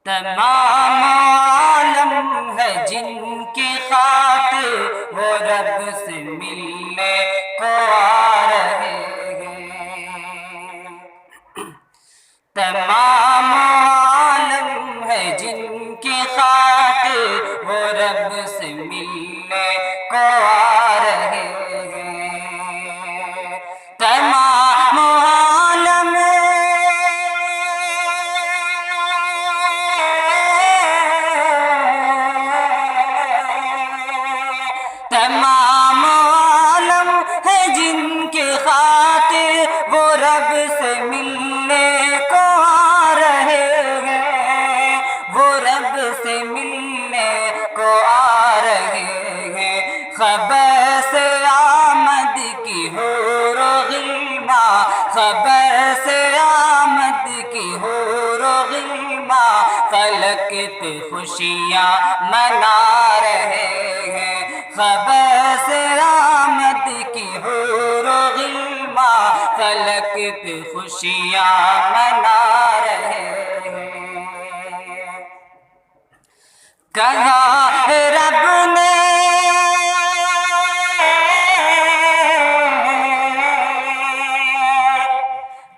تمام عالم ہے جن کی خاطر وہ رب سے ملنے کو آ رہے ہیں۔ تمام عالم ہے جن کی خاطر وہ رب سے ملنے کو آ رہے ہیں۔ تمام عالم تمام عالم ہے جن کی خاطر وہ رب سے ملنے کو آ رہے ہیں، وہ رب سے ملنے کو آ رہے ہیں۔ خبر سے آمد کی حور و غلما، خبر سے آمد کی حور و غلما، فلک پہ خوشیاں منا رہے ہیں۔ خبر سے آمد کی حور و غلما، فلک پہ خوشیاں منا رہے ہیں۔ کہا ہے رب نے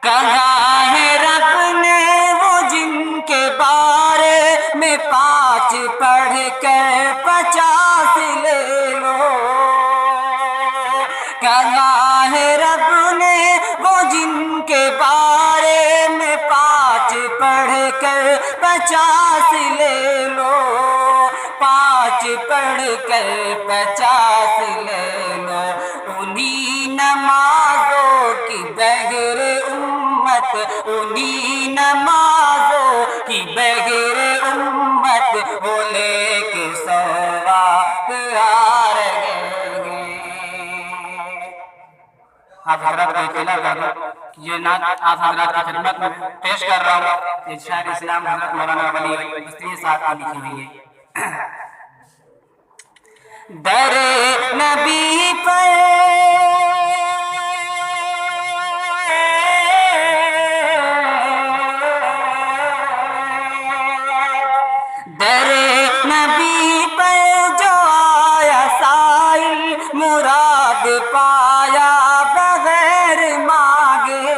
کہا ہے رب نے وہ جن کے بارے میں 5 پڑھ کر 50 لے لو۔ کہا ہے رب نے وہ جن کے بارے میں 5 پڑھ کر 50 لے لو، 5 پڑھ کر 50 لے لو۔ انہی نمازوں کی بغیر امت، انہی نمازوں کی بغیر امت، وہ لے کے صراط آ رہے ہیں۔ آپ حضرات کو اطلاع کر دوں کہ یہ نعت آپ حضرات کی خدمت میں پیش کر رہا ہوں، یہ شاعر اسلام حضرت مولانا ولی بستی صاحب کی لکھی ہوئی ہے۔ در نبی پر در نبی پر جو آیا سائل، مراد پایا بغیر مانگے۔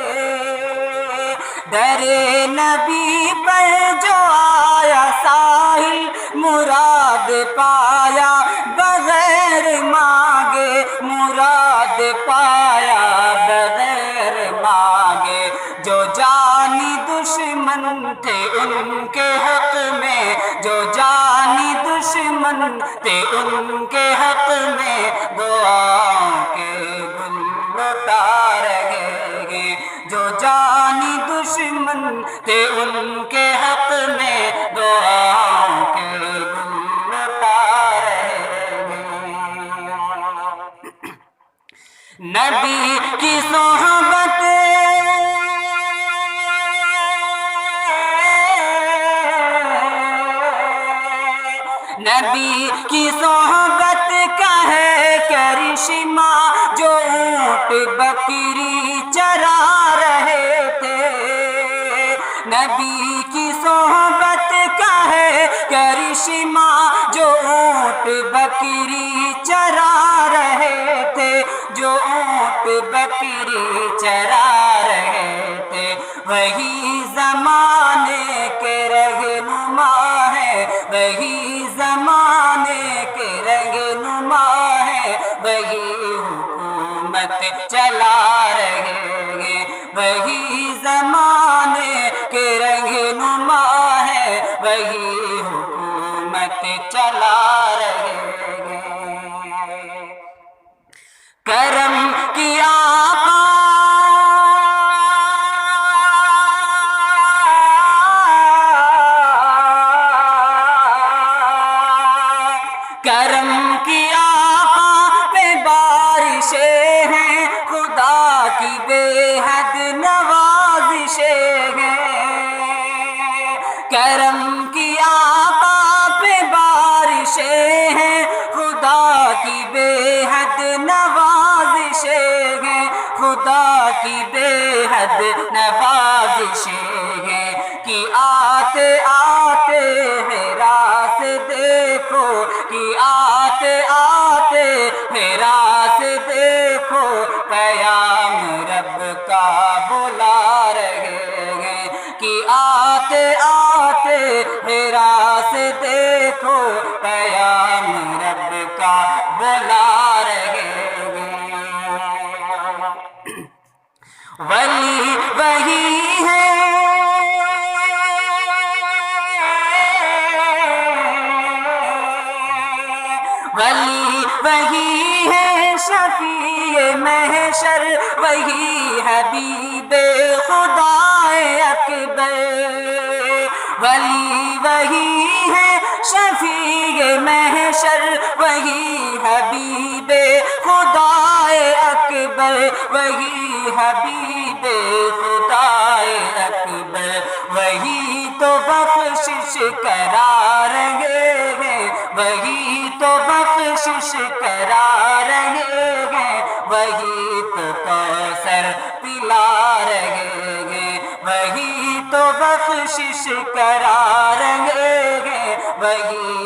در نبی پر جو آیا سائل، مراد پایا بغیر مانگے، مراد پایا بغیر مانگے۔ جو جانی دشمن تھے ان کے حق میں، جو جانی دشمن تھے ان کے حق میں، دعاؤں کے گل لٹا رہے ہیں۔ جو جانی دشمن تھے ان کے حق میں، دعاؤں کے گل لٹا رہے ہیں۔ نبی کی صحبت نبی کی صحبت کا ہے کرشمہ، جو اونٹ بکری چرا رہے تھے۔ نبی کی صحبت کا ہے کرشمہ، جو اونٹ بکری چرا رہے تھے، جو اونٹ بکری چرا رہے تھے۔ وہی زمانے کے رہنما ہے، وہی زمانے کے رہنما ہے، وہی حکومت چلا رہے ہیں۔ وہی زمانے کے رہنما ہے، وہی حکومت چلا رہے ہیں۔ کرم کی آقا کرم کی آقا پہ بارشیں ہیں، خدا کی بے حد نوازشیں ہیں۔ کرم کی آقا پہ بارشیں ہیں، خدا کی بے حد نوازشیں ہیں، خدا کی بے حد نوازشیں ہیں۔ کہ آتے آتے آتے آتے ہیرا سے دیکھو پیام رب کا بلا رہے ہیں ولی وہی ہے ولی وہی ہے شفیع محشر وہی حبیب خدا اکبر ولی وہی ہے شفیع محشر وہی حبیب خدا اکبر وہی حبیب خدا اکبر وہی تو بخشش کرا رہے ہیں وہی تو بخشش کرا رہے ہیں وہی تو کوثر پلا رہے ہیں وہی تو بخشش کرا رہے ہیں وہی